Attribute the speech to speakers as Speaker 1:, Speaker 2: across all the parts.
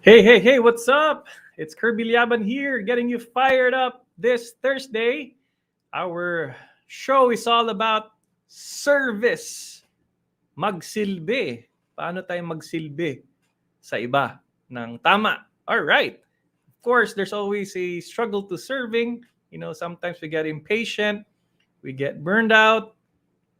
Speaker 1: Hey, what's up? It's Kirby Liaban here, getting you fired up this Thursday. Our show is all about service. Magsilbi. Paano tayo magsilbi sa iba ng tama? All right. Of course, there's always a struggle to serving. Sometimes we get impatient, we get burned out,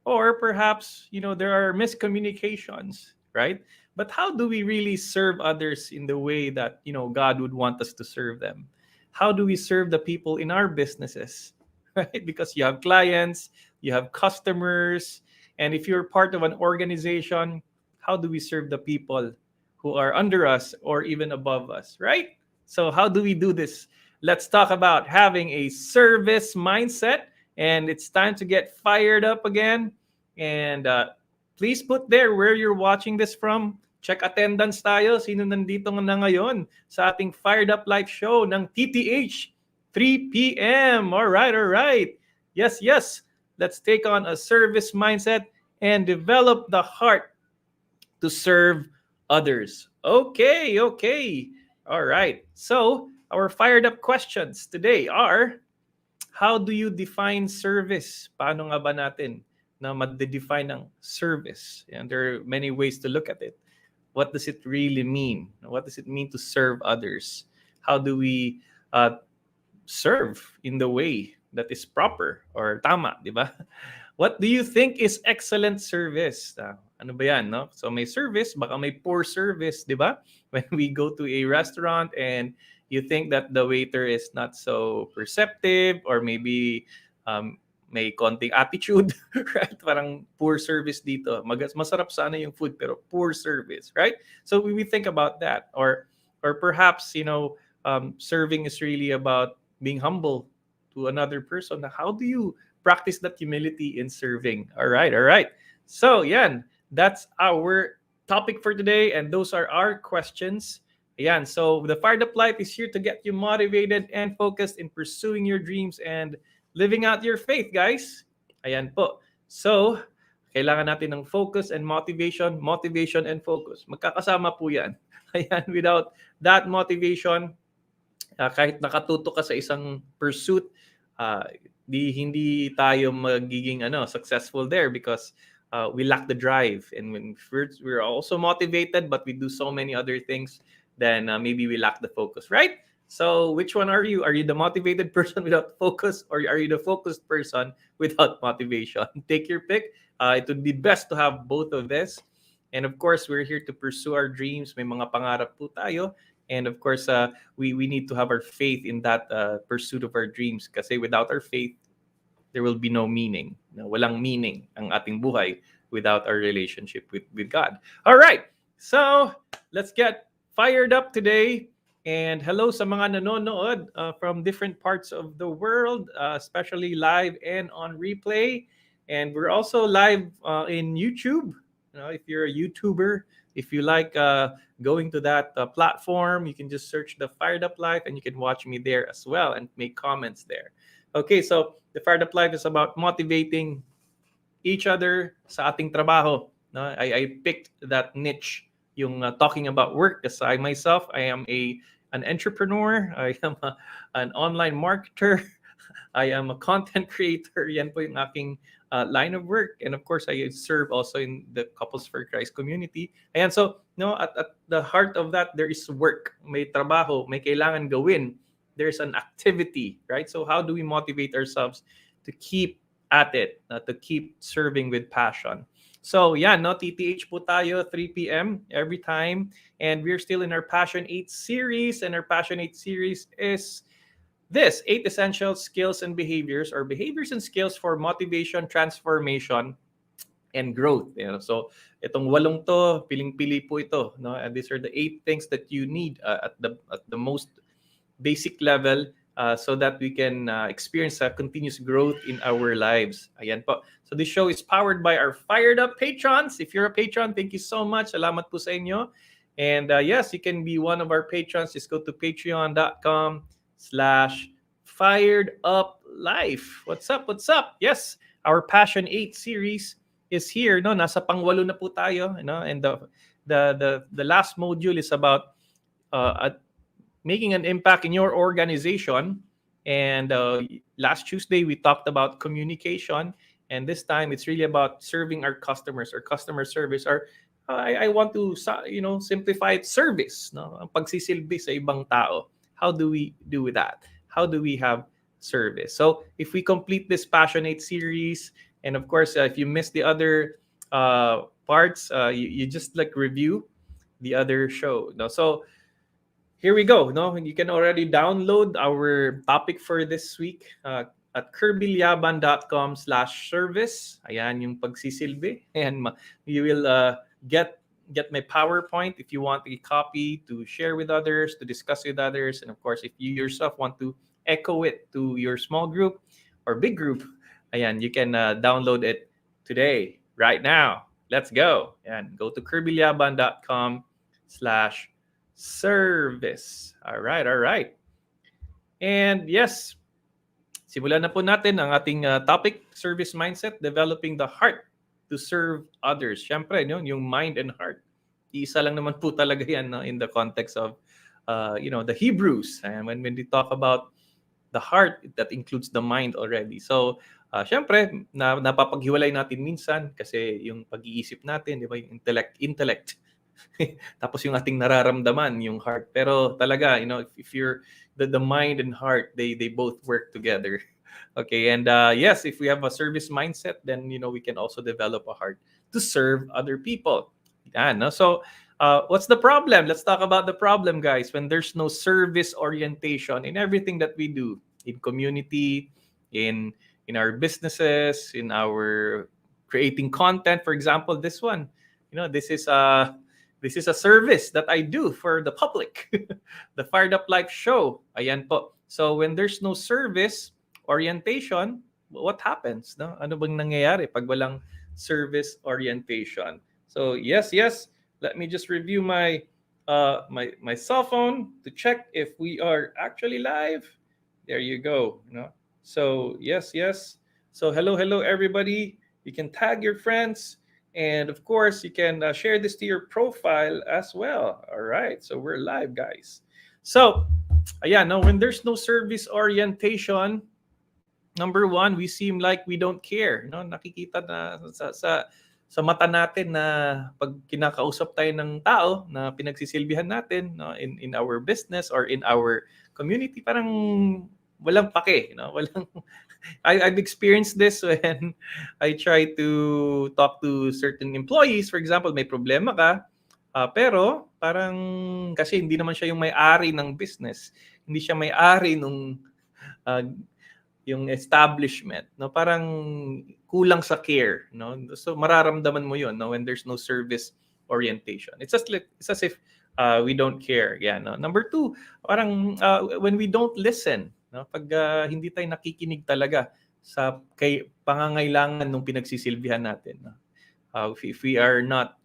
Speaker 1: or perhaps, there are miscommunications, right? But how do we really serve others in the way that, God would want us to serve them? How do we serve the people in our businesses, right? Because you have clients, you have customers, and if you're part of an organization, how do we serve the people who are under us or even above us, right? So how do we do this? Let's talk about having a service mindset, and it's time to get fired up again. And please put there where you're watching this from. Check attendance tayo. Sino nandito na ngayon sa ating Fired Up Live show ng TTH 3 p.m. All right. Yes. Let's take on a service mindset and develop the heart to serve others. Okay. All right. So, our fired up questions today are: how do you define service? Paano nga ba natin na ma-define ang service? And there are many ways to look at it. What does it really mean? What does it mean to serve others? How do we serve in the way that is proper or tama, di ba? What do you think is excellent service? Ano ba yan, no? So may service, baka may poor service, di ba? When we go to a restaurant and you think that the waiter is not so perceptive or maybe may konting attitude, right? Parang poor service dito. Masarap sana yung food pero poor service, right? So we think about that. Or perhaps, serving is really about being humble to another person. How do you practice that humility in serving? All right. So, yan. That's our topic for today, and those are our questions. Ayan, so the Fired Up Life is here to get you motivated and focused in pursuing your dreams and living out your faith, guys. Ayan po. So, kailangan natin ng focus and motivation and focus. Magkakasama po yan. Ayan, without that motivation, kahit nakatuto ka sa isang pursuit, hindi tayo magiging successful there because we lack the drive. And when we're also motivated, but we do so many other things, then maybe we lack the focus, right? So which one are you? Are you the motivated person without focus, or are you the focused person without motivation? Take your pick. It would be best to have both of this. And of course, we're here to pursue our dreams. May mga pangarap po tayo. And of course, we need to have our faith in that pursuit of our dreams. Kasi without our faith, there will be no meaning. Walang meaning ang ating buhay without our relationship with God. All right. So let's get fired up today. And hello sa mga nanonood from different parts of the world, especially live and on replay. And we're also live in YouTube. If you're a YouTuber, if you like going to that platform, you can just search the Fired Up Life and you can watch me there as well and make comments there. Okay, so the Fired Up Life is about motivating each other sa ating trabaho. No? I picked that niche, yung talking about work, because I myself, I am an entrepreneur, I am an online marketer, I am a content creator. Yan po yung aking line of work. And of course, I serve also in the Couples for Christ community. And so, at the heart of that, there is work. May trabaho, may kailangan gawin. There's an activity, right? So how do we motivate ourselves to keep at it, to keep serving with passion? So TTH po tayo, 3 p.m. every time. And we're still in our Passion 8 series. And our Passion 8 series is this: 8 essential skills and behaviors, or behaviors and skills for motivation, transformation, and growth. So itong 8 to, piling-pili po ito. No? And these are the 8 things that you need at the most basic level so that we can experience a continuous growth in our lives. Ayan po. So this show is powered by our Fired Up patrons. If you're a patron, thank you so much. Salamat po sa inyo. And yes, you can be one of our patrons. Just go to patreon.com/fireduplife. What's up? Yes, our Passion 8 series is here. No, nasa pang-8 na po tayo. And the last module is about at making an impact in your organization. And last Tuesday we talked about communication, and this time it's really about serving our customers or customer service. Or I want to simplify it, service, no, ang pagsisilbi sa ibang tao. How do we do that? How do we have service? So if we complete this passionate series, and of course if you missed the other parts, you just like review the other show, no? So here we go. No, you can already download our topic for this week at kirbilyaban.com/service. Ayan yung pagsisilbi. And you will get my PowerPoint if you want a copy to share with others, to discuss with others. And of course, if you yourself want to echo it to your small group or big group, ayan, you can download it today, right now. Let's go. And go to kirbilyaban.com/service. All right. And yes, simulan na po natin ang ating topic, service mindset, developing the heart to serve others. Siyempre, yung mind and heart. Isa lang naman po talaga yan, no, in the context of the Hebrews. And when we talk about the heart, that includes the mind already. So, siyempre, napapaghiwalay natin minsan kasi yung pag-iisip natin, di ba, yung intellect. Tapos yung ating nararamdaman, yung heart. Pero talaga, if you're the mind and heart, they both work together. Okay, and yes, if we have a service mindset, then we can also develop a heart to serve other people. Yan, no? So, what's the problem? Let's talk about the problem, guys. When there's no service orientation in everything that we do, in community, in our businesses, in our creating content. For example, this one, this is a service that I do for the public, the Fired Up Life show. Ayan po. So when there's no service orientation, what happens? No? Ano bang nangyayari pag walang service orientation? So yes. Let me just review my cell phone to check if we are actually live. There you go. So yes. So hello everybody. You can tag your friends. And of course, you can share this to your profile as well. All right, so we're live, guys. So, when there's no service orientation, number one, we seem like we don't care. Nakikita na sa mata natin na pag kinakausap tayo ng tao na pinagsisilbihan natin, in our business or in our community, parang walang pake. I've experienced this when I try to talk to certain employees. For example, may problema ka, pero parang kasi hindi naman siya yung may-ari ng business. Hindi siya may-ari nung yung establishment. Parang kulang sa care. So mararamdaman mo yun when there's no service orientation. It's as if we don't care. Yeah, no? Number two, parang when we don't listen. Pag hindi tayo nakikinig talaga sa pangangailangan ng pinagsisilbihan natin. If we are not,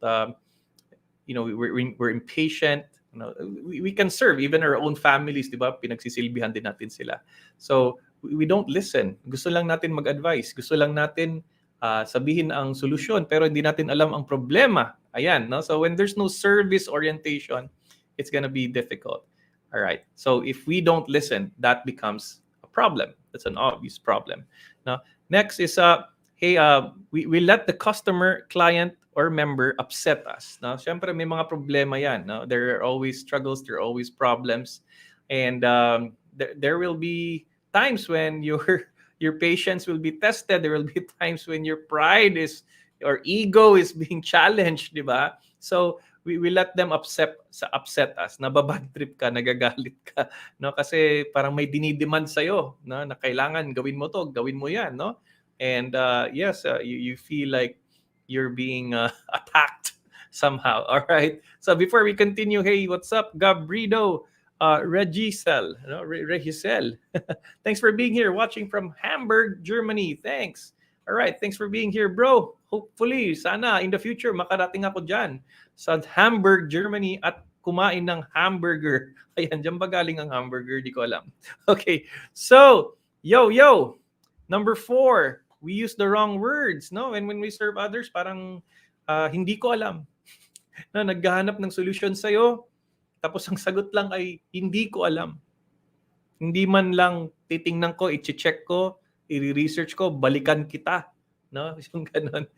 Speaker 1: we're impatient. We can serve even our own families, di ba? Pinagsisilbihan din natin sila. So we don't listen. Gusto lang natin mag-advise. Gusto lang natin sabihin ang solusyon, pero hindi natin alam ang problema. Ayan, no? So when there's no service orientation, it's gonna be difficult. All right. So if we don't listen, that becomes a problem. That's an obvious problem. Now, next is we let the customer, client, or member upset us. Now, syempre may mga problema yan. No? There are always struggles. There are always problems, and there will be times when your patience will be tested. There will be times when your pride or ego is being challenged, di ba? So we let them upset us. Nababad trip ka, nagagalit ka, no? Kasi parang may dinidemand sa'yo, no? Na kailangan gawin mo to, gawin mo yan, no? And yes, you feel like you're being attacked somehow. All right. So before we continue, hey, what's up, Gabrido, Regisel, Regisel. Thanks for being here, watching from Hamburg, Germany. Thanks. All right, thanks for being here, bro. Hopefully, sana in the future makarating ako dyan sa Hamburg, Germany at kumain ng hamburger. Ayan, dyan ba galing ang hamburger? Di ko alam. Okay, so, yo. Number 4, we use the wrong words, no? And when we serve others, parang hindi ko alam. Naghahanap ng solution sa'yo, Tapos ang sagot lang ay, hindi ko alam. Hindi man lang titingnan ko, i-check ko, i-research ko, balikan kita. No? Yung ganun.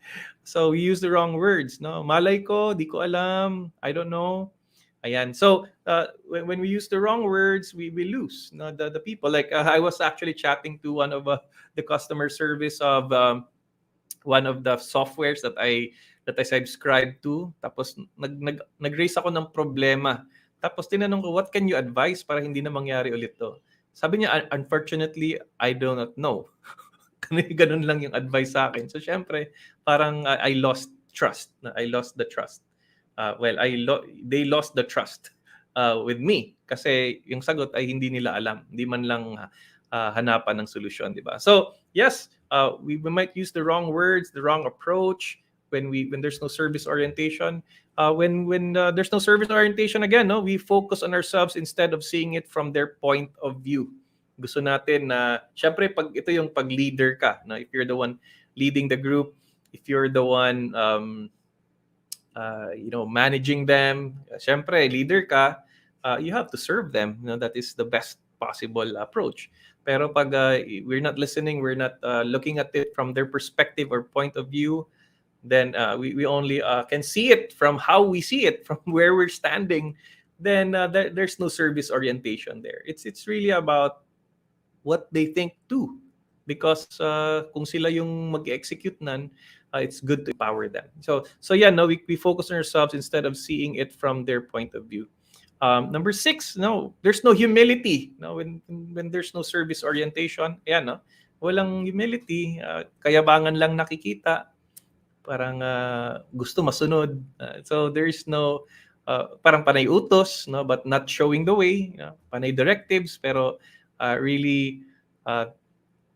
Speaker 1: So, we use the wrong words. No? Malay ko, di ko alam, I don't know. Ayan. So, when we use the wrong words, we lose the people. Like, I was actually chatting to one of the customer service of one of the softwares that I subscribe to. Tapos nag-raise ako ng problema. Tapos tinanong ko, what can you advise para hindi na mangyari ulit to? Sabi niya, unfortunately, I do not know. Ganun lang yung advice sa akin. So syempre, parang I lost trust. I lost the trust. They lost the trust with me kasi yung sagot ay hindi nila alam. Hindi man lang hanapan ng solusyon, di ba? So, yes, we might use the wrong words, the wrong approach when there's no service orientation. When there's no service orientation, again, no, we focus on ourselves instead of seeing it from their point of view. Gusto natin na, syempre, pag ito yung pag-leader ka, no? If you're the one leading the group, if you're the one managing them, syempre, leader ka, you have to serve them. That is the best possible approach. Pero pag we're not listening, we're not looking at it from their perspective or point of view, then we only can see it from how we see it, from where we're standing, then there's no service orientation there. It's really about what they think too. Because kung sila yung mag-execute nan, it's good to empower them. So yeah, no, we focus on ourselves instead of seeing it from their point of view. Number 6, no, there's no humility. No, when there's no service orientation, ayan, no, walang humility, kayabangan lang nakikita, parang gusto masunod. So there's no parang panay utos, no, but not showing the way. Panay directives, pero really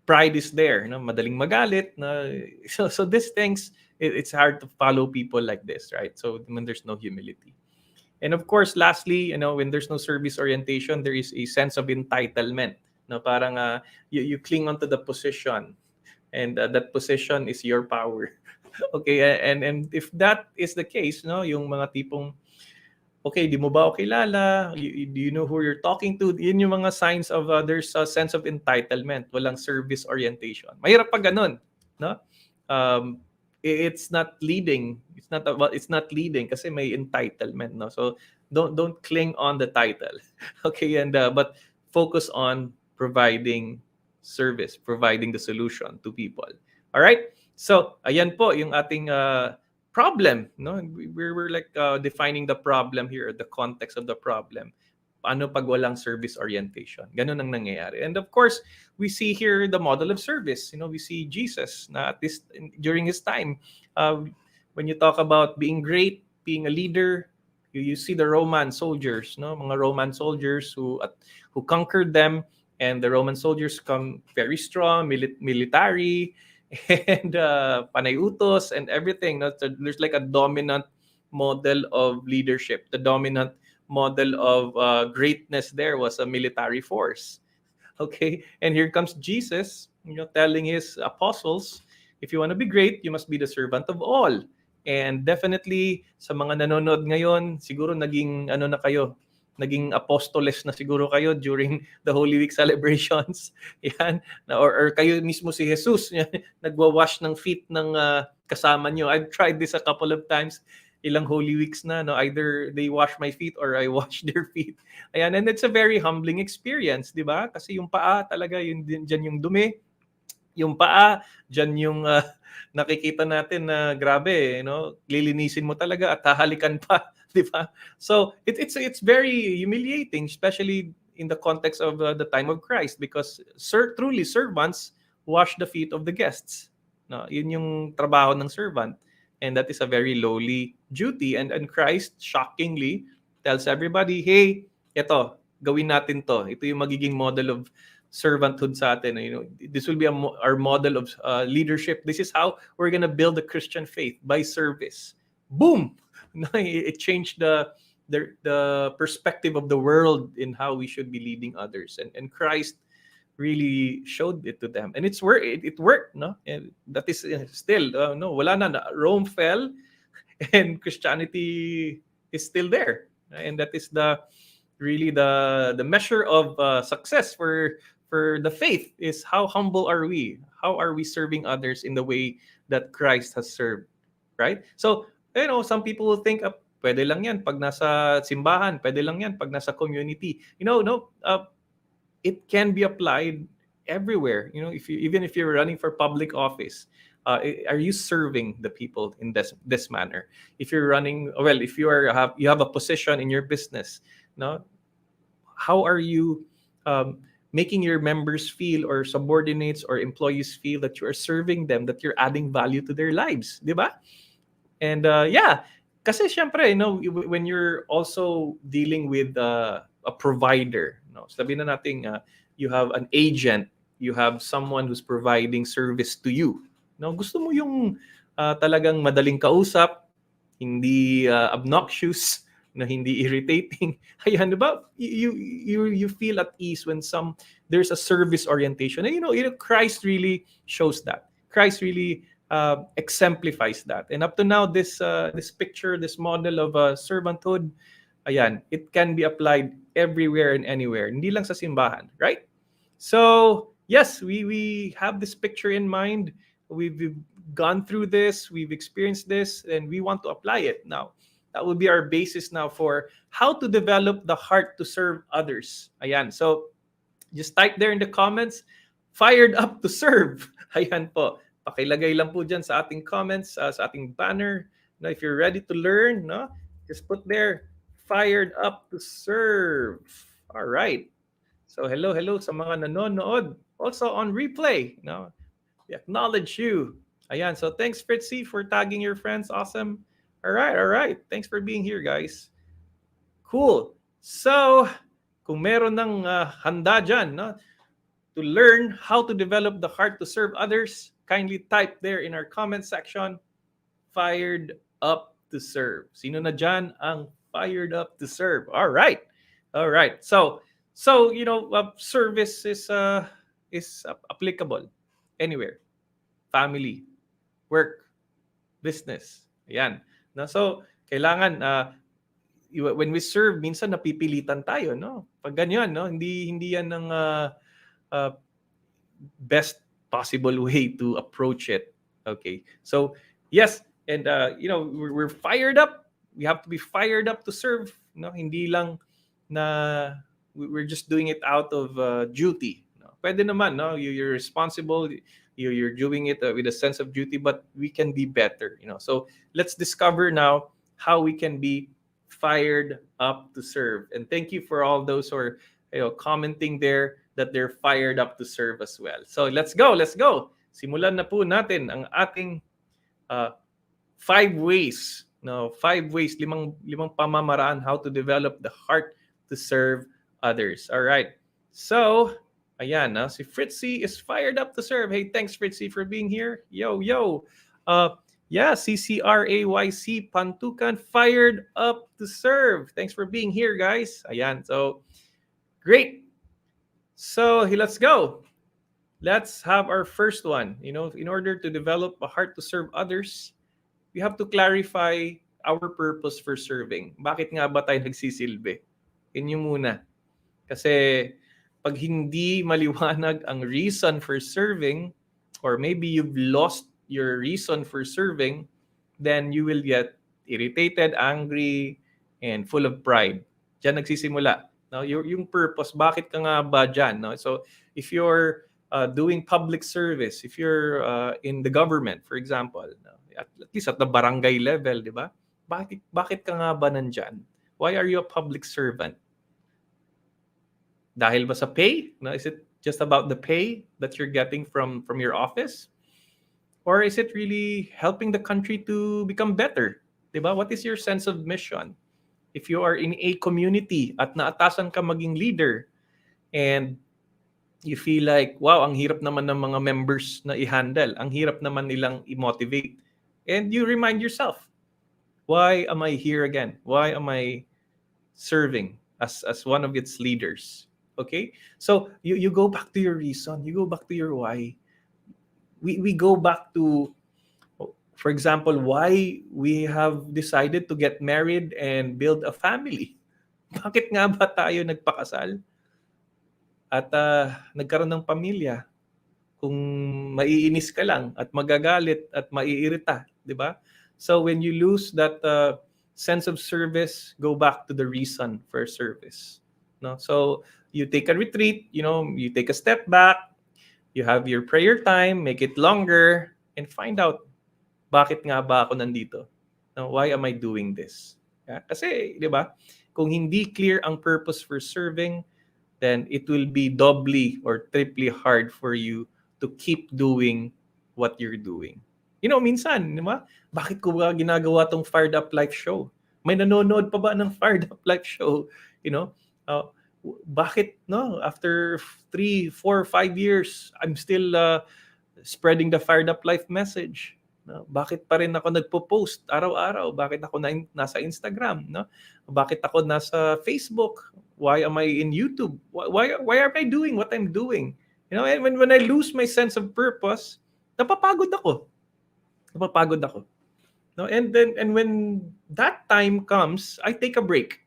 Speaker 1: pride is there. No, madaling magalit. No? So these things, it's hard to follow people like this, right? So when there's no humility. And of course, lastly, when there's no service orientation, there is a sense of entitlement. No, parang you cling onto the position, and that position is your power. Okay, and if that is the case, no, yung mga tipong, okay, di mo ba ako kilala? Do you know who you're talking to? Yun yung mga signs of there's a sense of entitlement, walang service orientation. Mahirap pag ganun, no? It's not leading. It's not leading kasi may entitlement, no? So don't cling on the title. Okay, and but focus on providing service, providing the solution to people. All right? So, ayan po yung ating problem, no? We're like defining the problem here, the context of the problem. Paano pag walang service orientation? Ganun ang nangyayari. And of course, we see here the model of service. We see Jesus na at this during his time. When you talk about being great, being a leader, you see the Roman soldiers, no? Mga Roman soldiers who conquered them, and the Roman soldiers come very strong, military, and panay utos and everything. No? So there's like a dominant model of leadership. The dominant model of greatness there was a military force. Okay, and here comes Jesus, telling his apostles, if you want to be great, you must be the servant of all. And definitely, sa mga nanonood ngayon, siguro naging naging apostoles na siguro kayo during the Holy Week celebrations. Yan. Or kayo mismo si Jesus, nagwawash ng feet ng kasama nyo. I've tried this a couple of times. Ilang Holy Weeks na, no? Either they wash my feet or I wash their feet. Ayan, and it's a very humbling experience, di ba? Kasi yung paa talaga, dyan yung dumi. Yung paa, dyan yung nakikita natin na grabe, lilinisin mo talaga at hahalikan pa, di ba? So it's very humiliating, especially in the context of the time of Christ, because truly servants wash the feet of the guests. No, yun yung trabaho ng servant, and that is a very lowly duty. And Christ shockingly tells everybody, hey, ito, gawin natin to. Ito yung magiging model of servanthood sa atin. This will be our model of leadership. This is how we're gonna build the Christian faith, by service. Boom! It changed the perspective of the world in how we should be leading others, and Christ really showed it to them, and it worked. No, and that is still no, wala na. Rome fell, and Christianity is still there. And that is the really the measure of success for the faith is how humble are we? How are we serving others in the way that Christ has served, right? So, some people will think, pwede lang yan pag nasa simbahan, pwede lang yan pag nasa community. No, it can be applied everywhere. If you even if you're running for public office, are you serving the people in this manner? If you're running, well, if you have a position in your business, no, how are you making your members feel, or subordinates or employees feel, that you are serving them, that you're adding value to their lives, di ba? And yeah, kasi syempre, when you're also dealing with a provider, sabi na natin, you have an agent, you have someone who's providing service to you. Gusto mo yung talagang madaling kausap, hindi obnoxious, na hindi irritating. Ayan, 'di ba? You feel at ease when there's a service orientation. And Christ really shows that. Christ really exemplifies that. And up to now, this picture, this model of servanthood, ayan, it can be applied everywhere and anywhere, hindi lang sa simbahan, right? So yes, we have this picture in mind. We've gone through this, we've experienced this, and we want to apply it now. That would be our basis now for how to develop the heart to serve others. Ayan. So just type there in the comments, fired up to serve. Ayan po. Pakilagay lang po dyan sa ating comments, sa ating banner. Now, if you're ready to learn, no, just put there, fired up to serve. All right. So hello sa mga nanonood. Also on replay. No, we acknowledge you. Ayan. So thanks, Fritzy, for tagging your friends. Awesome. All right. Thanks for being here, guys. Cool. So, kung meron ng handa dyan, no, to learn how to develop the heart to serve others, kindly type there in our comment section, fired up to serve. Sino na dyan ang fired up to serve? All right. So service is applicable anywhere. Family, work, business. Ayan. So, kailangan, when we serve, minsan napipilitan tayo, no? Pag ganyan, no? Hindi yan ng best possible way to approach it. Okay. So, yes, and we're fired up. We have to be fired up to serve, no? Hindi lang na we're just doing it out of duty. No? Pwede naman, no? You're responsible. You're doing it with a sense of duty, but we can be better, So let's discover now how we can be fired up to serve. And thank you for all those who are commenting there that they're fired up to serve as well. So let's go. Simulan na po natin ang ating 5 ways. No, 5 ways, limang pamamaraan how to develop the heart to serve others. All right. So, ayan, si Fritzy is fired up to serve. Hey, thanks, Fritzy, for being here. Yo. Yeah, CCRAYC Pantukan, fired up to serve. Thanks for being here, guys. Ayan, so great. So let's go. Let's have our first one. In order to develop a heart to serve others, we have to clarify our purpose for serving. Bakit nga ba tayo nagsisilbi? Yun yung muna. Kasi pag hindi maliwanag ang reason for serving, or maybe you've lost your reason for serving, then you will get irritated, angry, and full of pride. Diyan nagsisimula. No, yung purpose, bakit ka nga ba dyan? No? So if you're doing public service, if you're in the government, for example, no? at least at the barangay level, di ba? Bakit ka nga ba nandyan? Why are you a public servant? Dahil ba sa pay? No? Is it just about the pay that you're getting from your office? Or is it really helping the country to become better? Diba? What is your sense of mission? If you are in a community at naatasan ka maging leader and you feel like, wow, ang hirap naman ng mga members na i-handle. Ang hirap naman nilang i-motivate. And you remind yourself, why am I here again? Why am I serving as one of its leaders? Okay? So you go back to your reason. You go back to your why. We go back to, for example, why we have decided to get married and build a family. Bakit nga ba tayo nagpakasal at nagkaroon ng pamilya kung maiinis ka lang at magagalit at maiirita, di ba? So when you lose that sense of service, go back to the reason for service. No? So you take a retreat, you take a step back, you have your prayer time, make it longer, and find out, bakit nga ba ako nandito? No, why am I doing this? Kasi, di ba, kung hindi clear ang purpose for serving, then it will be doubly or triply hard for you to keep doing what you're doing. Minsan, di ba? Bakit ko ba ginagawa tong Fired Up Life show? May nanonood pa ba ng Fired Up Life show? Bakit, no? After 3, 4, 5 years, I'm still spreading the Fired Up Life message. No? Bakit pa rin ako nagpo-post araw-araw? Bakit ako nasa Instagram? No? Bakit ako nasa Facebook? Why am I in YouTube? Why am I doing what I'm doing? And when I lose my sense of purpose, napapagod ako. No? And when that time comes, I take a break.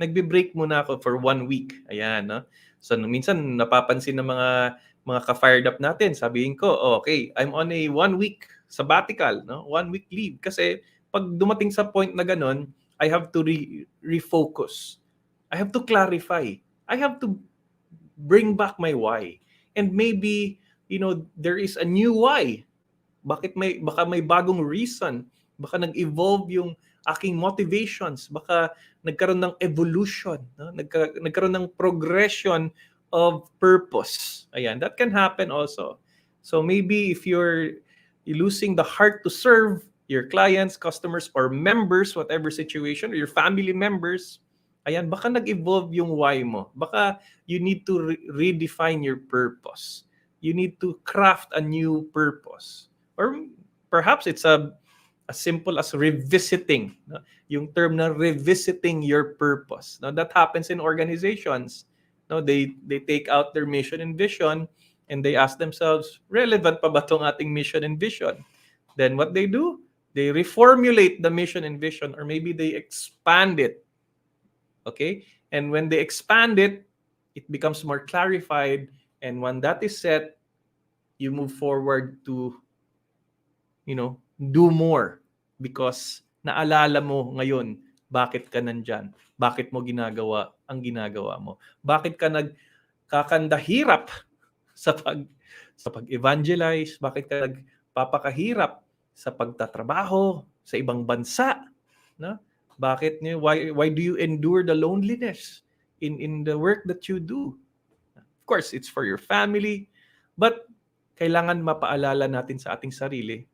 Speaker 1: Nagbe-break muna ako for 1 week. Ayan, no? So minsan napapansin ng mga ka-fired up natin, sabihin ko, okay, I'm on a 1 week sabbatical, no? 1 week leave. Kasi pag dumating sa point na ganun, I have to refocus. I have to clarify. I have to bring back my why. And maybe, there is a new why. Baka may bagong reason. Baka nag-evolve yung aking motivations. Baka nagkaroon ng evolution. No? Nagkaroon ng progression of purpose. Ayan, that can happen also. So maybe if you're losing the heart to serve your clients, customers, or members, whatever situation, or your family members, ayan, baka nag-evolve yung why mo. Baka you need to redefine your purpose. You need to craft a new purpose. Or perhaps it's as simple as revisiting. No? Yung term na revisiting your purpose. Now, that happens in organizations. No, they take out their mission and vision and they ask themselves, relevant pa ba itong ating mission and vision? Then what they do? They reformulate the mission and vision, or maybe they expand it. Okay? And when they expand it, it becomes more clarified. And when that is set, you move forward to, do more. Because naalala mo ngayon, bakit ka nandyan? Bakit mo ginagawa ang ginagawa mo? Bakit ka nagkakandahirap sa pag-evangelize? Bakit ka nagpapakahirap sa pagtatrabaho sa ibang bansa? No? Bakit why do you endure the loneliness in the work that you do? Of course, it's for your family, but kailangan mapaalala natin sa ating sarili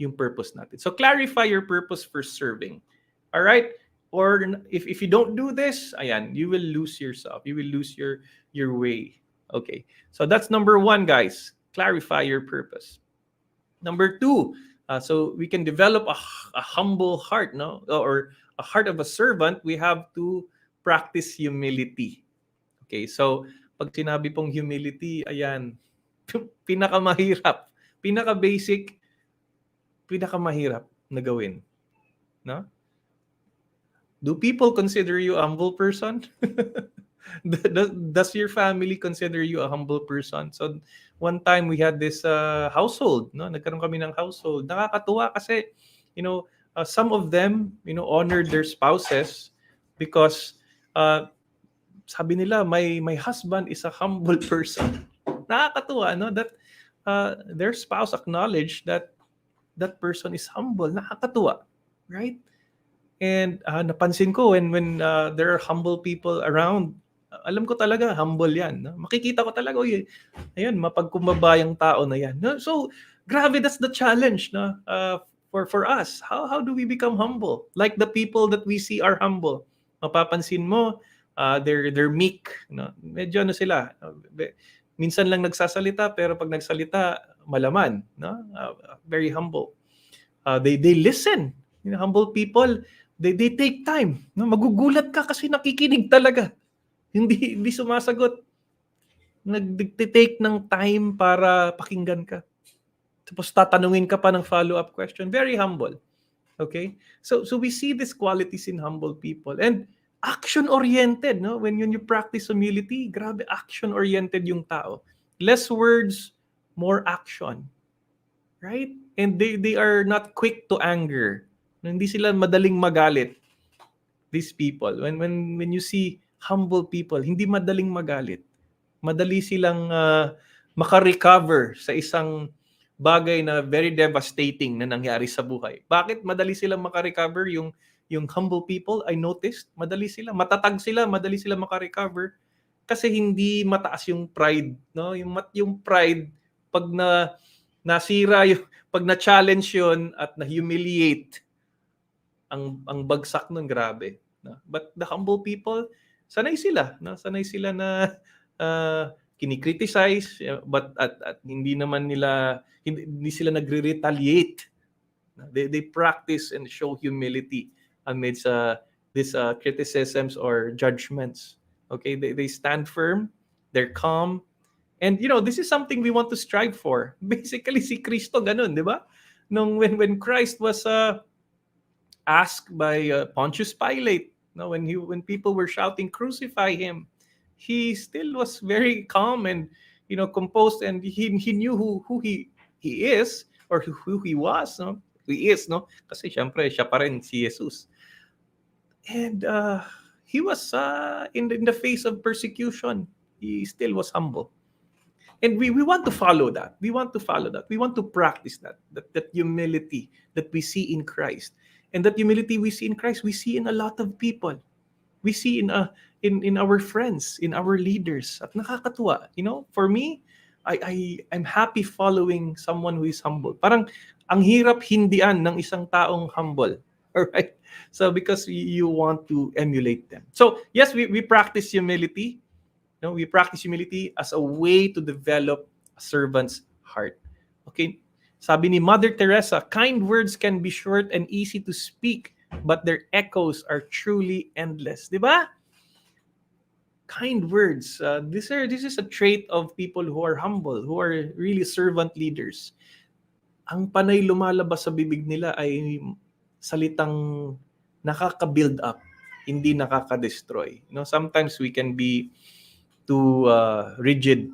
Speaker 1: yung purpose natin. So clarify your purpose for serving. All right? Or if you don't do this, ayan, you will lose yourself. You will lose your way. Okay. So that's number 1, guys. Clarify your purpose. Number 2, so we can develop a humble heart, no? Or a heart of a servant, we have to practice humility. Okay. So pag sinabi pong humility, ayan, pinakamahirap, pinaka-basic, pinakamahirap na gawin. No? Do people consider you a humble person? Does your family consider you a humble person? So one time we had this household, no? Nagkaroon kami ng household. Nakakatuwa kasi, some of them, honored their spouses because sabi nila my husband is a humble person. Nakakatuwa, no? That their spouse acknowledged that person is humble. Nakakatuwa, right? And napansin ko when there are humble people around, alam ko talaga humble yan. No? Makikita ko talaga, ayan, mapagkumbaba yung tao na yan. No? So, grabe, that's the challenge, no? For us. How do we become humble? Like the people that we see are humble. Mapapansin mo, they're meek. No? Medyo sila. Minsan lang nagsasalita, pero pag nagsalita, malaman. No? Very humble. They listen. Humble people, they take time. No, magugulat ka kasi nakikinig talaga. Hindi sumasagot. Nag-take ng time para pakinggan ka. Tapos tatanungin ka pa ng follow-up question. Very humble. Okay? So we see these qualities in humble people. And action-oriented, no? When you practice humility, grabe, action-oriented yung tao. Less words, more action. Right? And they are not quick to anger. Hindi sila madaling magalit. These people, when you see humble people, hindi madaling magalit. Madali silang maka-recover sa isang bagay na very devastating na nangyari sa buhay. Bakit madali silang maka-recover yung humble people? I noticed, madali sila, matatag sila, madali sila maka-recover kasi hindi mataas yung pride, no? Yung pride pag nasira yung pag na-challenge yun at na-humiliate ang bagsak nun, grabe. No? But the humble people, sanay sila. No? Sanay sila na kinikriticize, but at hindi naman nila, hindi sila nagre-retaliate. They practice and show humility amidst these criticisms or judgments. Okay, they stand firm, they're calm, and this is something we want to strive for. Basically, si Kristo ganun, di ba? When Christ was asked by Pontius Pilate, when people were shouting, "Crucify him," he still was very calm and composed, and he knew who he is, or who he was, no? He is, no? Kasi syempre siya pa rin si Jesus. And he was in the face of persecution, he still was humble. And we want to follow that. We want to follow that. We want to practice that humility that we see in Christ. And that humility we see in Christ, we see in a lot of people. We see in our friends, in our leaders. At nakakatuwa. For me, I'm happy following someone who is humble. Parang ang hirap hindian ng isang taong humble. All right? So because you want to emulate them. So yes, we practice humility. We practice humility as a way to develop a servant's heart. Okay? Sabi ni Mother Teresa, kind words can be short and easy to speak, but their echoes are truly endless. Di ba? Kind words. This is a trait of people who are humble, who are really servant leaders. Ang panay lumalabas sa bibig nila ay salitang nakaka-build up, hindi nakaka-destroy. Sometimes we can be too rigid,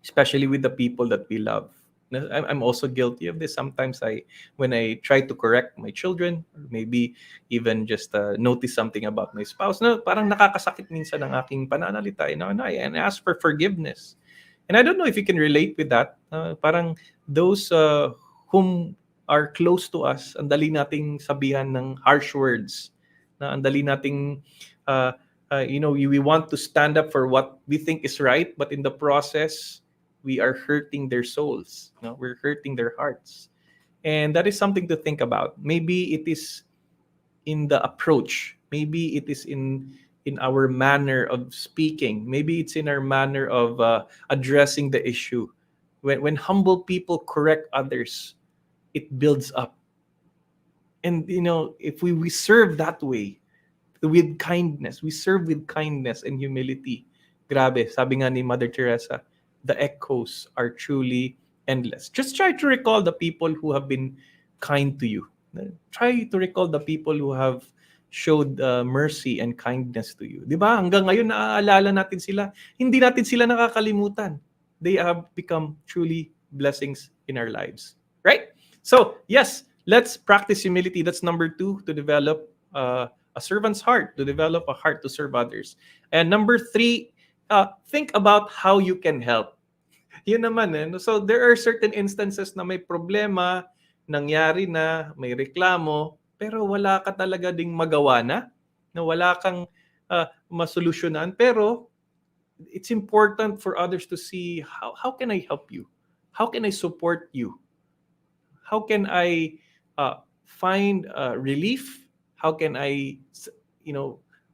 Speaker 1: especially with the people that we love. I'm also guilty of this. Sometimes when I try to correct my children, or maybe even just notice something about my spouse, parang nakakasakit minsan ang aking pananalita, and I ask for forgiveness. And I don't know if you can relate with that. Parang those whom are close to us, ang dali nating sabihan ng harsh words. Ang dali nating we want to stand up for what we think is right, but in the process, we are hurting their souls. We're hurting their hearts. And that is something to think about. Maybe it is in the approach. Maybe it is in our manner of speaking. Maybe it's in our manner of addressing the issue. When humble people correct others, it builds up. And, if we serve that way, with kindness. We serve with kindness and humility. Grabe, sabi nga ni Mother Teresa, the echoes are truly endless. Just try to recall the people who have been kind to you. Try to recall the people who have showed mercy and kindness to you. Di ba? Hanggang ngayon, naaalala natin sila. Hindi natin sila nakakalimutan. They have become truly blessings in our lives. Right? So, yes, let's practice humility. That's number 2, to develop a servant's heart, to develop a heart to serve others. And number 3, think about how you can help. Yun naman. So there are certain instances na may problema, nangyari na, may reklamo, pero wala ka talaga ding magawa na wala kang masolusyonan. Pero it's important for others to see how can I help you? How can I support you? How can I find relief? How can I,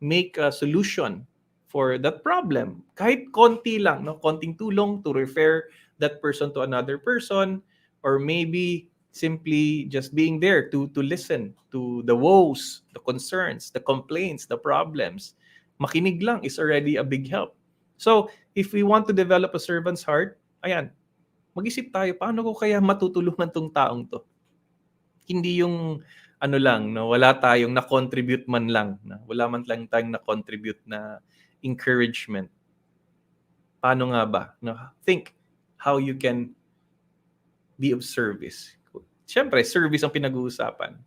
Speaker 1: make a solution for that problem? Kahit konti lang, konting tulong to refer that person to another person, or maybe simply just being there to listen to the woes, the concerns, the complaints, the problems. Makinig lang is already a big help. So, if we want to develop a servant's heart, ayan, mag-isip tayo, paano ko kaya matutulungan tong taong to? Hindi yung ano lang, no, wala tayong na-contribute man lang, wala man lang tayong na-contribute na encouragement. Paano nga ba? No? Think how you can be of service. Siyempre, service ang pinag-uusapan.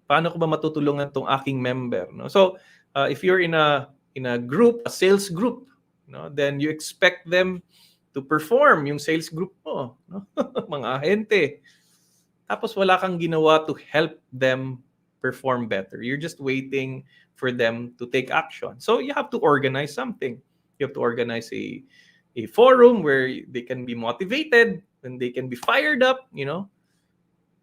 Speaker 1: Paano ko ba matutulungan tong aking member? No? So, if you're in a group, a sales group, no, then you expect them to perform yung sales group mo, no? Mga ahente. Tapos wala kang ginawa to help them perform better. You're just waiting for them to take action. So you have to organize something. You have to organize a forum where they can be motivated, and they can be fired up,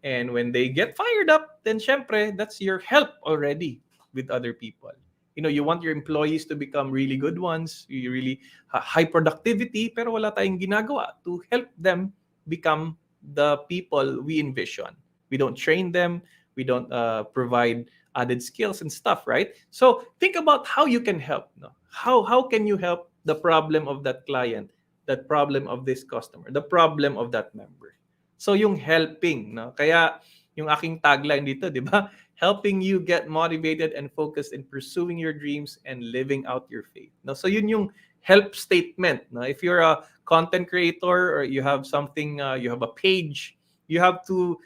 Speaker 1: And when they get fired up, then syempre, that's your help already with other people. You want your employees to become really good ones, you really high productivity, pero wala tayong ginagawa to help them become the people we envision. We don't train them, we don't provide added skills and stuff, right? So think about how you can help. No? How can you help the problem of that client, that problem of this customer, the problem of that member? So yung helping, no? Kaya yung aking tagline dito, di ba? Helping you get motivated and focused in pursuing your dreams and living out your faith. No? So yun yung help statement. No? If you're a content creator or you have something, you have a page, you have to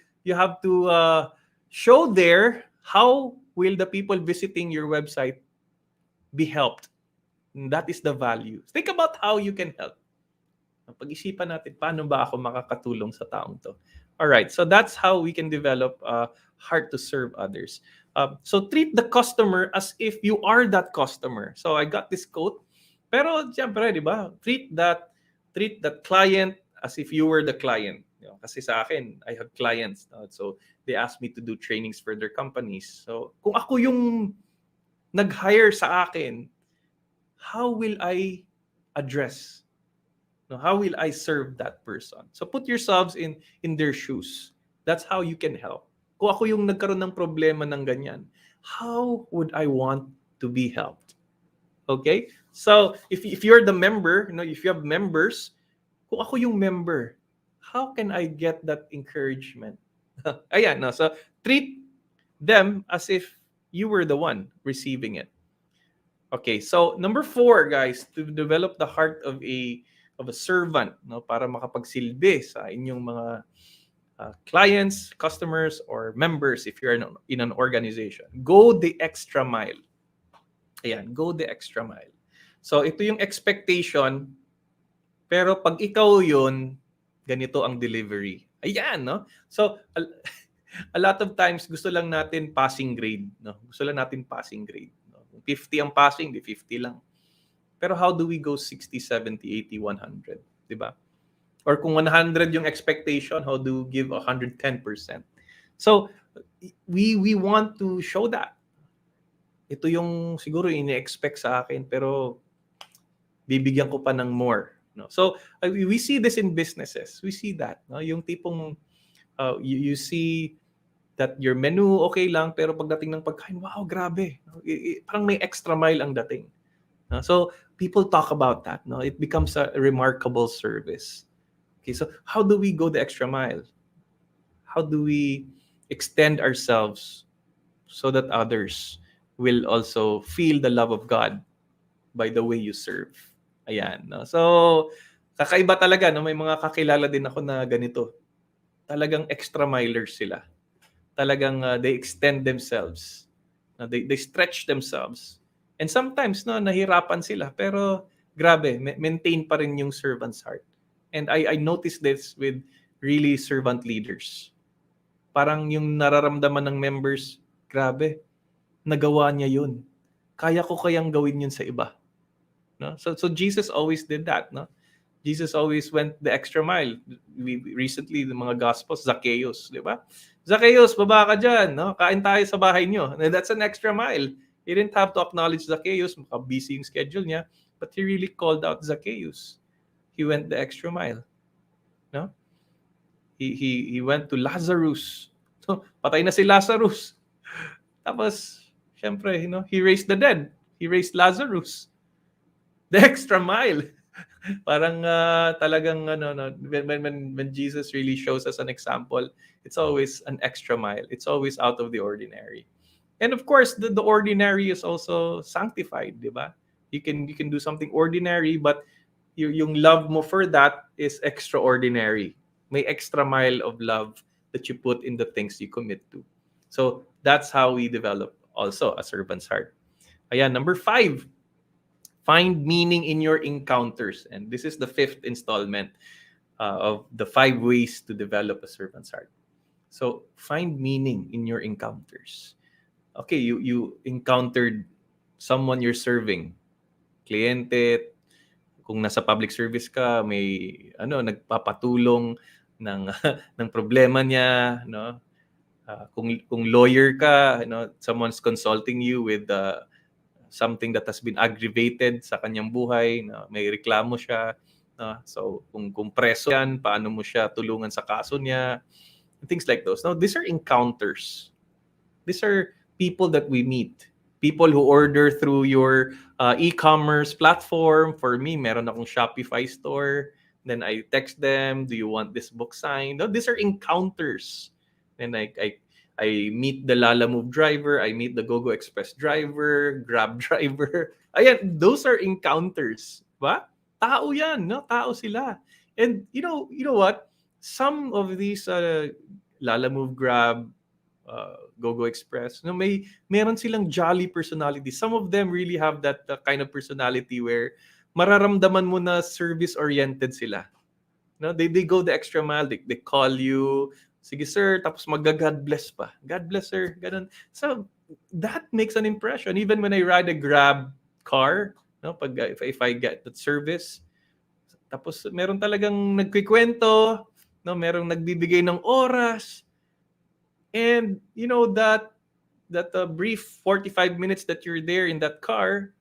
Speaker 1: show there how will the people visiting your website be helped. And that is the value. Think about how you can help. Pag-isipan natin, paano ba ako makakatulong sa taong to? All right, so that's how we can develop a heart to serve others. So treat the customer as if you are that customer. So I got this quote, pero siyempre, di ba? Treat that client as if you were the client. Kasi sa akin, I have clients. So they ask me to do trainings for their companies. So kung ako yung nag-hire sa akin, how will I address? How will I serve that person? So put yourselves in their shoes. That's how you can help. Kung ako yung nagkaroon ng problema ng ganyan, how would I want to be helped? Okay? So if you're the member, if you have members, kung ako yung member, how can I get that encouragement? Ayan, no? So treat them as if you were the one receiving it. Okay, so number 4, guys, to develop the heart of a servant, para makapagsilbi sa inyong mga clients, customers, or members if you're in an organization. Go the extra mile. Ayan, go the extra mile. So ito yung expectation, pero pag ikaw yun, ganito ang delivery. Ayan, no? So a lot of times gusto lang natin passing grade, no? Gusto lang natin passing grade, no? 50 ang passing, di 50 lang. Pero how do we go 60, 70, 80, 100? Diba? Or kung 100 yung expectation, how do we give 110%? So, we want to show that. Ito yung siguro ini-expect sa akin, pero bibigyan ko pa ng more. No? So, we see this in businesses. We see that. No? Yung tipong, you see that your menu okay lang, pero pagdating ng pagkain, wow, grabe. Parang may extra mile ang dating. So people talk about that. No, it becomes a remarkable service. Okay, so how do we go the extra mile? How do we extend ourselves so that others will also feel the love of God by the way you serve? Ayan. No? So kakaiba talaga. No? May mga kakilala din ako na ganito. Talagang extra milers sila. Talagang they extend themselves. They stretch themselves. And sometimes, nahirapan sila. Pero, grabe, maintain pa rin yung servant's heart. And I noticed this with really servant leaders. Parang yung nararamdaman ng members, grabe, nagawa niya yun. Kaya ko kayang gawin yun sa iba. No? So Jesus always did that. No? Jesus always went the extra mile. Recently, the mga Gospels, Zacchaeus, di ba? Zacchaeus, baba ka dyan. No? Kain tayo sa bahay nyo. That's an extra mile. He didn't have to acknowledge Zacchaeus, busy yung schedule niya, but he really called out Zacchaeus. He went the extra mile. No? He went to Lazarus. So, patay na si Lazarus. Tapos, syempre, he raised the dead. He raised Lazarus. The extra mile. Parang talagang ano no, when Jesus really shows us an example, it's always an extra mile. It's always out of the ordinary. And of course, the ordinary is also sanctified, di ba? You can do something ordinary, but yung love mo for that is extraordinary. May extra mile of love that you put in the things you commit to. So that's how we develop also a servant's heart. Ayan, number 5, find meaning in your encounters. And this is the 5th installment of the 5 ways to develop a servant's heart. So find meaning in your encounters. Okay, you encountered someone you're serving, kliyente, kung nasa public service ka, may nagpapatulong ng ng problema niya, no? Kung lawyer ka, someone's consulting you with something that has been aggravated sa kanyang buhay, na may reklamo siya, no? So kung preso yan, paano mo siya tulungan sa kaso niya, things like those. Now, these are encounters. These are people that we meet. People who order through your e-commerce platform. For me, meron akong Shopify store. Then I text them, do you want this book signed? No, these are encounters. And I meet the Lala Move driver, I meet the GoGo Express driver, Grab driver. Ayan, those are encounters. Ba? Tao yan, no? Tao sila. And you know what? Some of these Lala Move, Grab, GoGo Express, meron silang jolly personality. Some of them really have that kind of personality where mararamdaman mo na service-oriented sila. No, they go the extra mile. They call you, sige sir, tapos mag-God bless pa. God bless sir, ganun. So that makes an impression. Even when I ride a Grab car, no, if I get that service, tapos meron talagang nagkikwento, no, merong nagbibigay ng oras. And that brief 45 minutes that you're there in that car,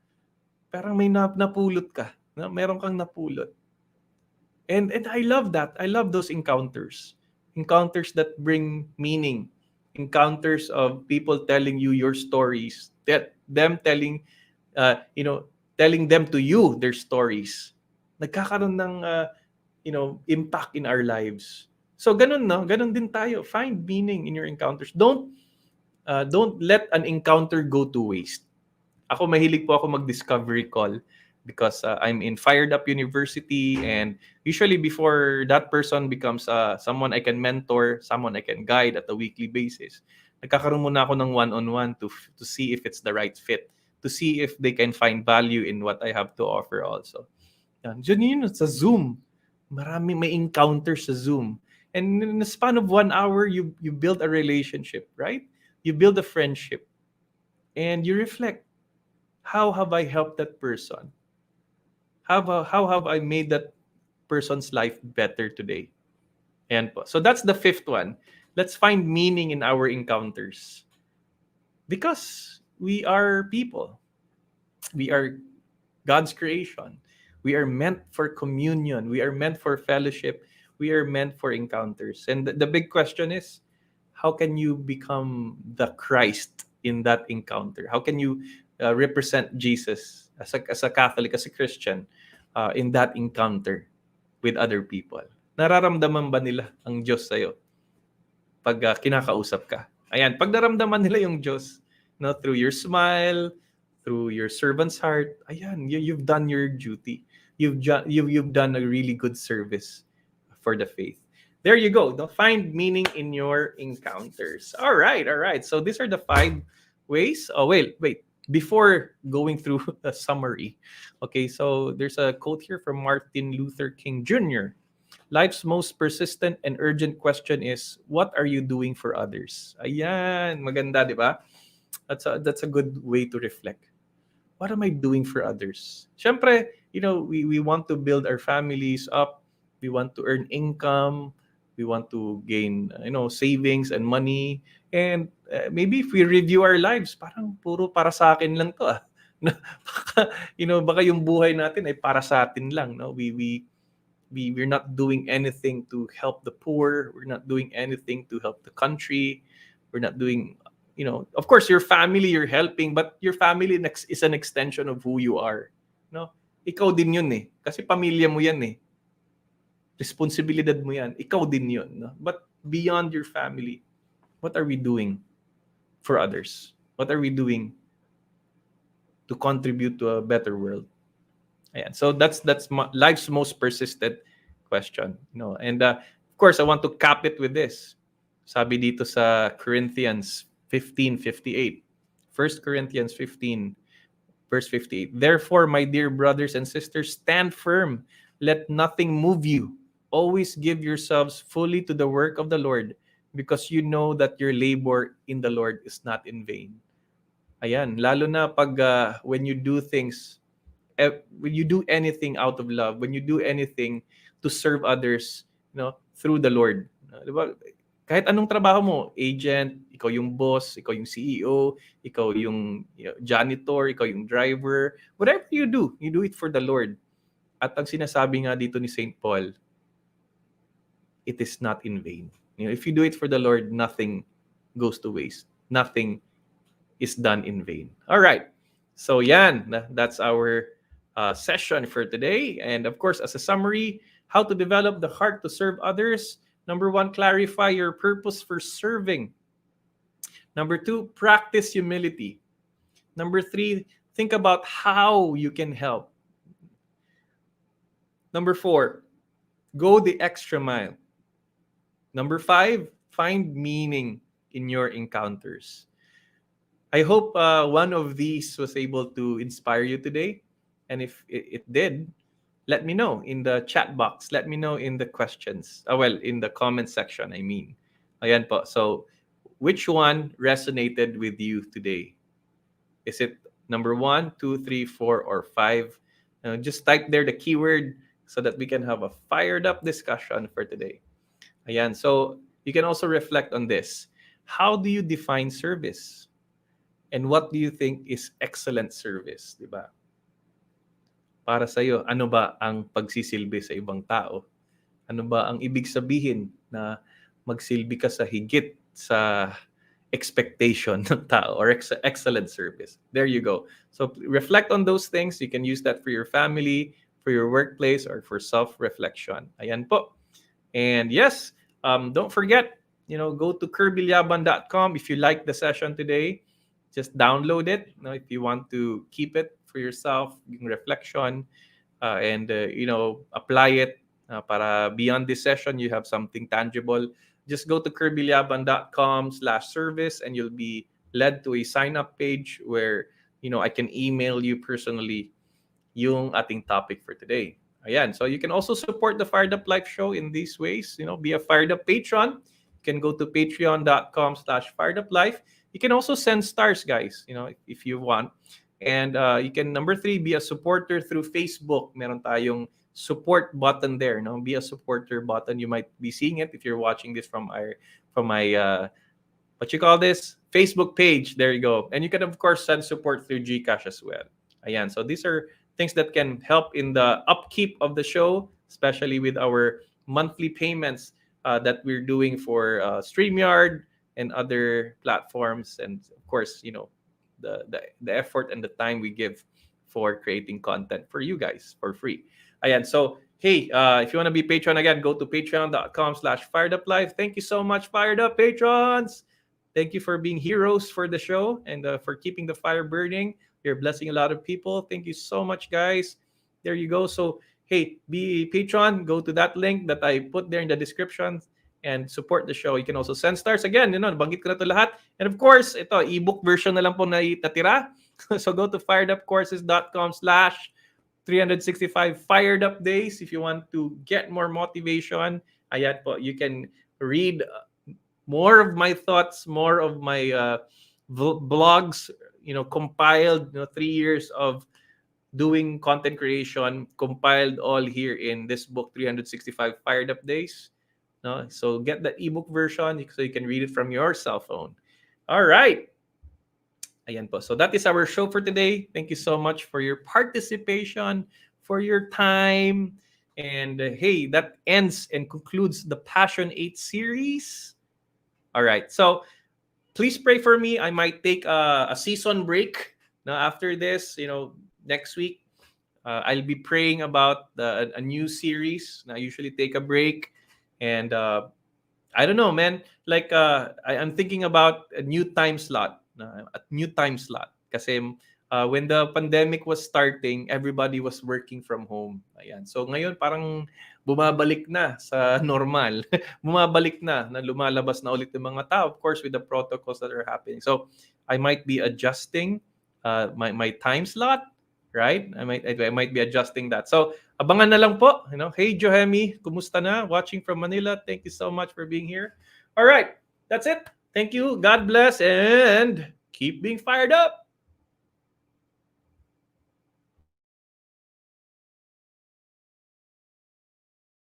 Speaker 1: parang may napulot ka. No? Meron kang napulot. And I love that. I love those encounters. Encounters that bring meaning. Encounters of people telling you your stories. Them telling, telling them to you their stories. Nagkakaroon ng, impact in our lives. So ganun, no? Ganun din tayo. Find meaning in your encounters. Don't let an encounter go to waste. Ako, mahilig po ako mag-discovery call because I'm in Fired Up University, and usually before that person becomes someone I can mentor, someone I can guide at a weekly basis, nagkakaroon muna ako ng one-on-one to see if it's the right fit, to see if they can find value in what I have to offer also. Diyan yun, sa Zoom. May encounters sa Zoom. And in the span of 1 hour, you build a relationship, right? You build a friendship. And you reflect, how have I helped that person? How have I made that person's life better today? Ayan po. So that's the 5th one. Let's find meaning in our encounters. Because we are people. We are God's creation. We are meant for communion. We are meant for fellowship. We are meant for encounters. And the big question is, how can you become the Christ in that encounter? How can you represent Jesus as a Catholic, as a Christian, in that encounter with other people? Nararamdaman ba nila ang Diyos sa'yo pag kinakausap ka? Ayan, pag naramdaman nila yung Diyos, no, through your smile, through your servant's heart, ayan, you've done your duty. You've done a really good service for the faith. There you go. Find meaning in your encounters. All right. So these are the 5 ways. Oh, wait. Before going through the summary, okay, so there's a quote here from Martin Luther King Jr. Life's most persistent and urgent question is, what are you doing for others? Ayan, maganda, di ba? That's a good way to reflect. What am I doing for others? Siyempre, we want to build our families up. We want to earn income. We want to gain, savings and money. And maybe if we review our lives, parang puro para sa akin lang to. Baka yung buhay natin ay para sa atin lang. No? We're not doing anything to help the poor. We're not doing anything to help the country. We're not doing, of course, your family you're helping, but your family is an extension of who you are. No? ikaw din yun eh. Kasi pamilya mo yan eh. Responsibilidad mo yan. Ikaw din yun. No? But beyond your family, what are we doing for others? What are we doing to contribute to a better world? Ayan. So that's life's most persistent question. And of course, I want to cap it with this. Sabi dito sa Corinthians 15:58. 1 Corinthians 15 verse 58. Therefore, my dear brothers and sisters, stand firm. Let nothing move you. Always give yourselves fully to the work of the Lord, because you know that your labor in the Lord is not in vain. Ayan, lalo na pag when you do things, when you do anything out of love, when you do anything to serve others, through the Lord. Diba? Kahit anong trabaho mo, agent, ikaw yung boss, ikaw yung CEO, ikaw yung janitor, ikaw yung driver, whatever you do it for the Lord. At ang sinasabi nga dito ni St. Paul, it is not in vain. If you do it for the Lord, nothing goes to waste. Nothing is done in vain. All right. So yan, that's our session for today. And of course, as a summary, how to develop the heart to serve others. Number 1, clarify your purpose for serving. Number 2, practice humility. Number 3, think about how you can help. Number 4, go the extra mile. Number 5, find meaning in your encounters. I hope one of these was able to inspire you today. And if it did, let me know in the chat box. Let me know in the questions. In the comment section, I mean. Ayan po. So, which one resonated with you today? Is it number 1, 2, 3, 4, or 5? Just type there the keyword so that we can have a fired up discussion for today. Ayan. So, you can also reflect on this. How do you define service? And what do you think is excellent service? Diba? Para sa'yo, ano ba ang pagsisilbi sa ibang tao? Ano ba ang ibig sabihin na magsilbi ka sa higit sa expectation ng tao or excellent service? There you go. So reflect on those things. You can use that for your family, for your workplace, or for self-reflection. Ayan po. And yes, don't forget, go to kirbylaban.com if you like the session today. Just download it. If you want to keep it for yourself, reflection, and apply it para beyond this session, you have something tangible. Just go to kirbylaban.com/service and you'll be led to a sign-up page where I can email you personally yung ating topic for today. Ayan. So you can also support the Fired Up Life Show in these ways. Be a Fired Up patron. You can go to patreon.com/fireduplife. You can also send stars, guys, if you want. And you can, number 3, be a supporter through Facebook. Meron tayong support button there. Be a supporter button. You might be seeing it if you're watching this from my what you call this? Facebook page. There you go. And you can, of course, send support through GCash as well. Ayan. So these are things that can help in the upkeep of the show, especially with our monthly payments that we're doing for StreamYard and other platforms. And of course, the effort and the time we give for creating content for you guys for free. Ayan. So, hey, if you want to be patron again, go to patreon.com/fireduplife. Thank you so much, Fired Up patrons. Thank you for being heroes for the show and for keeping the fire burning. You're blessing a lot of people. Thank you so much, guys. There you go. So, hey, be a patron. Go to that link that I put there in the description and support the show. You can also send stars. Again, nabanggit ko na ito lahat. And of course, ito, ebook version na lang po na itatira. So go to firedupcourses.com/365 fired up days if you want to get more motivation. Ayan po, you can read more of my thoughts, more of my blogs, compiled 3 years of doing content creation, compiled all here in this book, 365 Fired Up Days. No? So get the ebook version so you can read it from your cell phone. All right. Ayan po. So that is our show for today. Thank you so much for your participation, for your time. And hey, that ends and concludes the Passion 8 series. All right. So please pray for me. I might take a season break now after this, next week. I'll be praying about a new series. I usually take a break, and I don't know, man. Like I'm thinking about a new time slot, Kasi when the pandemic was starting, everybody was working from home. Ayan. So ngayon parang bumabalik na sa normal. Bumabalik na lumalabas na ulit yung mga tao, of course, with the protocols that are happening. So I might be adjusting my time slot, right? I might be adjusting that. So abangan na lang po. Hey Johemi, kumusta na? Watching from Manila. Thank you so much for being here. All right, that's it. Thank you. God bless and keep being fired up.